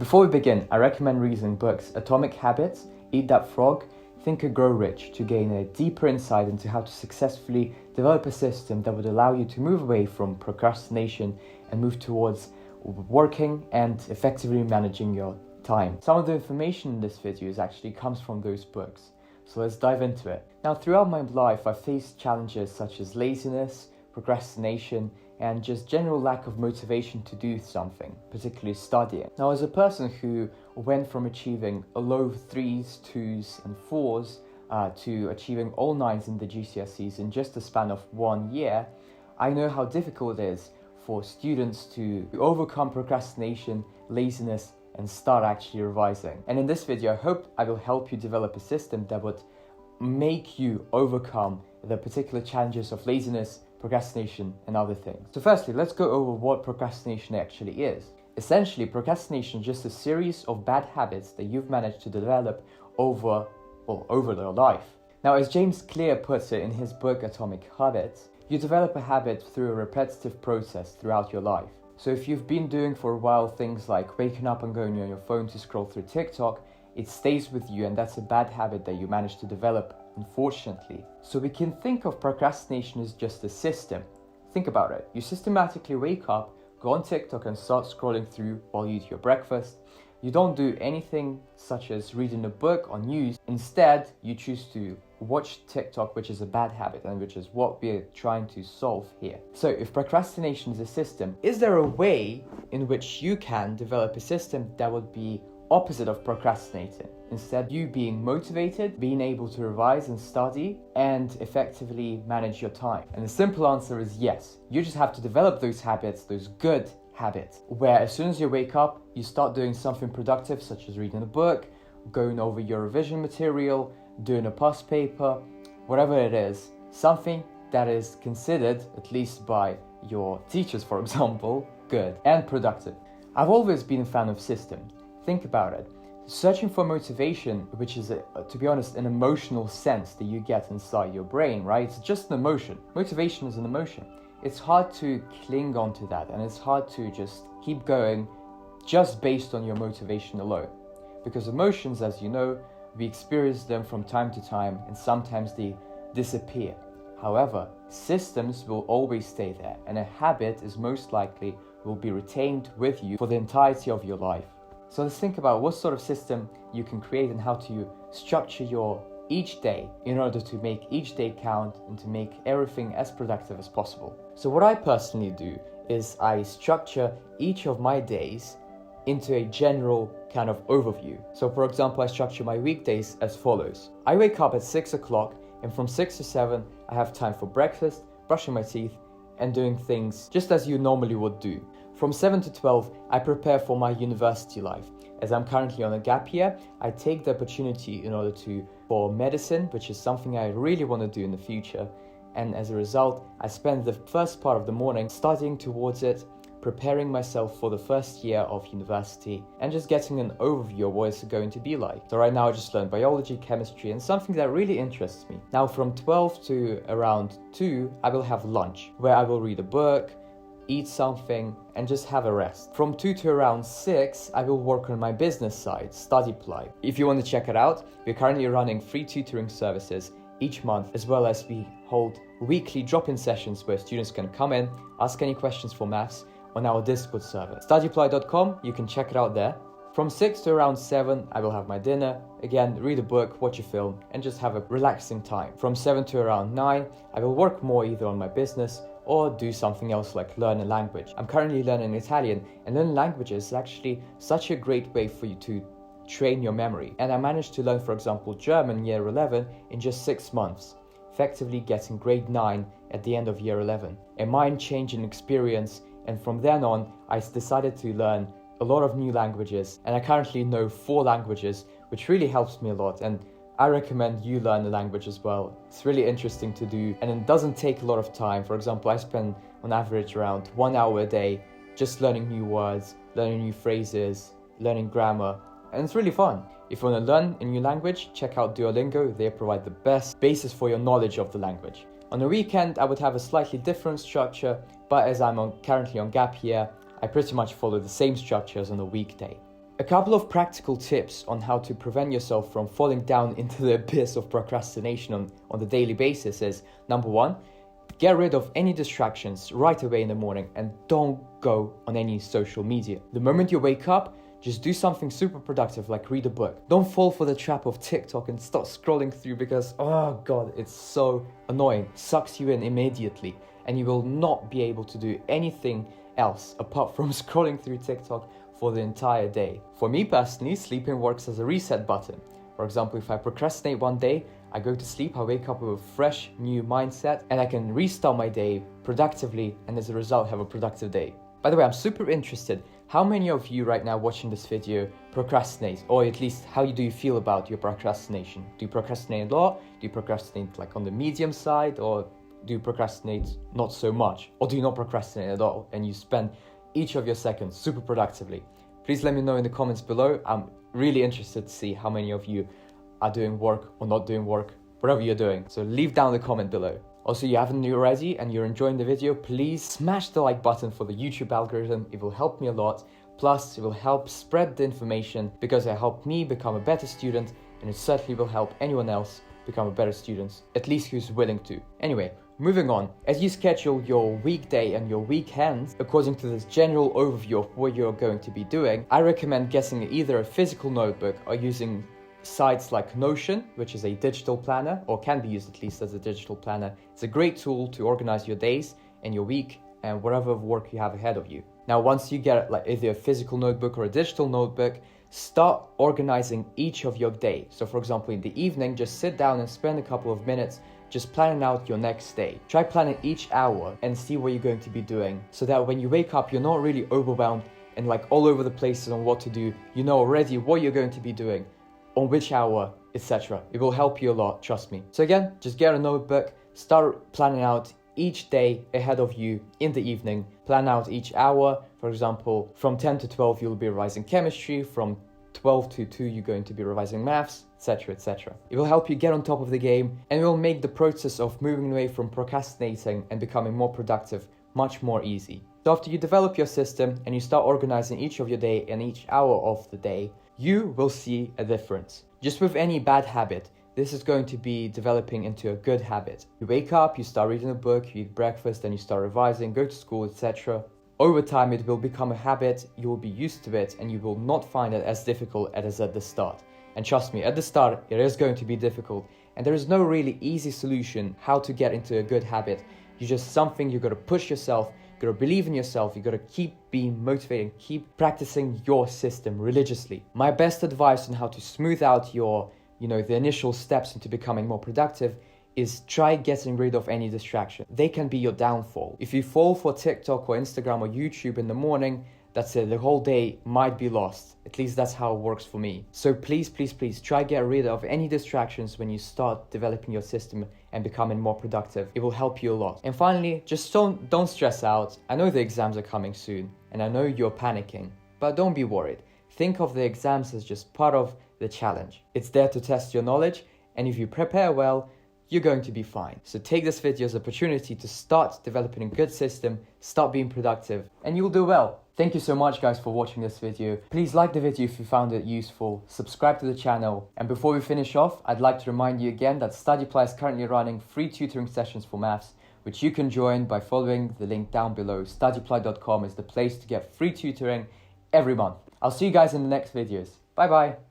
Before we begin, I recommend reading books Atomic Habits, Eat That Frog, Think and Grow Rich to gain a deeper insight into how to successfully develop a system that would allow you to move away from procrastination and move towards working and effectively managing your time. Some of the information in this video actually comes from those books, so let's dive into it. Now, throughout my life, I've faced challenges such as laziness, procrastination, and just general lack of motivation to do something, particularly studying. Now, as a person who went from achieving a low 3s, 2s, and 4s to achieving all 9s in the GCSEs in just a span of 1 year, I know how difficult it is for students to overcome procrastination, laziness, and start actually revising. And in this video, I hope I will help you develop a system that would make you overcome the particular challenges of laziness, procrastination, and other things. So firstly, let's go over what procrastination actually is. Essentially, procrastination is just a series of bad habits that you've managed to develop over your life. Now, as James Clear puts it in his book Atomic Habits, you develop a habit through a repetitive process throughout your life. So if you've been doing for a while things like waking up and going on your phone to scroll through TikTok, it stays with you, and that's a bad habit that you managed to develop, unfortunately. So we can think of procrastination as just a system. Think about it. You systematically wake up, go on TikTok and start scrolling through while you eat your breakfast. You don't do anything such as reading a book or news. Instead, you choose to watch TikTok, which is a bad habit and which is what we're trying to solve here. So if procrastination is a system, is there a way in which you can develop a system that would be opposite of procrastinating? Instead, you being motivated, being able to revise and study, and effectively manage your time. And the simple answer is yes. You just have to develop those habits, those good habits, where as soon as you wake up, you start doing something productive, such as reading a book, going over your revision material, doing a past paper, whatever it is, something that is considered, at least by your teachers, for example, good and productive. I've always been a fan of systems. Think about it. Searching for motivation, which is, to be honest, an emotional sense that you get inside your brain, right? It's just an emotion. Motivation is an emotion. It's hard to cling on to that, and it's hard to just keep going just based on your motivation alone. Because emotions, as you know, we experience them from time to time, and sometimes they disappear. However, systems will always stay there, and a habit is most likely will be retained with you for the entirety of your life. So let's think about what sort of system you can create and how to structure your each day in order to make each day count and to make everything as productive as possible. So what I personally do is I structure each of my days into a general kind of overview. So for example, I structure my weekdays as follows. I wake up at 6 o'clock, and from 6 to 7, I have time for breakfast, brushing my teeth, and doing things just as you normally would do. From 7 to 12, I prepare for my university life. As I'm currently on a gap year, I take the opportunity in order for medicine, which is something I really want to do in the future. And as a result, I spend the first part of the morning studying towards it, preparing myself for the first year of university, and just getting an overview of what it's going to be like. So right now I just learned biology, chemistry, and something that really interests me. Now from 12 to around 2, I will have lunch, where I will read a book, eat something, and just have a rest. From 2 to around 6, I will work on my business side, Studyply. If you want to check it out, we're currently running free tutoring services each month, as well as we hold weekly drop-in sessions where students can come in, ask any questions for maths on our Discord server. Studyply.com, you can check it out there. From 6 to around 7, I will have my dinner, again, read a book, watch a film, and just have a relaxing time. From 7 to around 9, I will work more either on my business or do something else like learn a language. I'm currently learning Italian, and learning languages is actually such a great way for you to train your memory. And I managed to learn, for example, German year 11 in just 6 months, effectively getting grade 9 at the end of year 11. A mind-changing experience, and from then on, I decided to learn a lot of new languages, and I currently know 4 languages, which really helps me a lot, and I recommend you learn the language as well. It's really interesting to do, and it doesn't take a lot of time. For example, I spend on average around 1 hour a day just learning new words, learning new phrases, learning grammar, and it's really fun. If you want to learn a new language, check out Duolingo. They provide the best basis for your knowledge of the language. On the weekend, I would have a slightly different structure, but as I'm currently on gap year, I pretty much follow the same structure as on a weekday. A couple of practical tips on how to prevent yourself from falling down into the abyss of procrastination on the daily basis is, number one, get rid of any distractions right away in the morning and don't go on any social media. The moment you wake up, just do something super productive like read a book. Don't fall for the trap of TikTok and start scrolling through because, oh God, it's so annoying. Sucks you in immediately and you will not be able to do anything else apart from scrolling through TikTok for the entire day. For me personally, sleeping works as a reset button. For example, if I procrastinate one day, I go to sleep, I wake up with a fresh new mindset and I can restart my day productively and as a result have a productive day. By the way, I'm super interested, how many of you right now watching this video procrastinate, or at least how do you feel about your procrastination? Do you procrastinate a lot? Do you procrastinate like on the medium side, or do you procrastinate not so much? Or do you not procrastinate at all and you spend each of your seconds super productively? Please let me know in the comments below. I'm really interested to see how many of you are doing work or not doing work, whatever you're doing. So leave down the comment below. Also, if you haven't already and you're enjoying the video, please smash the like button for the YouTube algorithm. It will help me a lot. Plus, it will help spread the information because it helped me become a better student, and it certainly will help anyone else become a better student, at least who's willing to. Anyway, moving on. As you schedule your weekday and your weekends according to this general overview of what you're going to be doing, I recommend getting either a physical notebook or using sites like Notion, which is a digital planner, or can be used at least as a digital planner. It's a great tool to organize your days and your week and whatever work you have ahead of you. Now, once you get like either a physical notebook or a digital notebook, start organizing each of your day. So for example, in the evening, just sit down and spend a couple of minutes just planning out your next day. Try planning each hour and see what you're going to be doing so that when you wake up, you're not really overwhelmed and like all over the places on what to do. You know already what you're going to be doing, on which hour, etc. It will help you a lot, trust me. So again, just get a notebook, start planning out each day ahead of you in the evening. Plan out each hour. For example, from 10 to 12, you'll be revising chemistry. From 12 to 2, you're going to be revising maths, etc, etc. It will help you get on top of the game and it will make the process of moving away from procrastinating and becoming more productive much more easy. So after you develop your system and you start organizing each of your day and each hour of the day, you will see a difference. Just with any bad habit, this is going to be developing into a good habit. You wake up, you start reading a book, you eat breakfast, then you start revising, go to school, etc. Over time, it will become a habit, you will be used to it, and you will not find it as difficult as at the start. And trust me, at the start, it is going to be difficult, and there is no really easy solution how to get into a good habit. It's just something you got to push yourself, you got to believe in yourself, you got to keep being motivated, keep practicing your system religiously. My best advice on how to smooth out your, the initial steps into becoming more productive is try getting rid of any distraction. They can be your downfall. If you fall for TikTok or Instagram or YouTube in the morning, that's it. The whole day might be lost. At least that's how it works for me. So please, please, please try get rid of any distractions when you start developing your system and becoming more productive. It will help you a lot. And finally, just don't stress out. I know the exams are coming soon and I know you're panicking, but don't be worried. Think of the exams as just part of the challenge. It's there to test your knowledge, and if you prepare well, you're going to be fine. So take this video as an opportunity to start developing a good system, start being productive, and you'll do well. Thank you so much guys for watching this video. Please like the video if you found it useful, subscribe to the channel, and before we finish off, I'd like to remind you again that Studyply is currently running free tutoring sessions for maths, which you can join by following the link down below. Studyply.com is the place to get free tutoring every month. I'll see you guys in the next videos. Bye bye.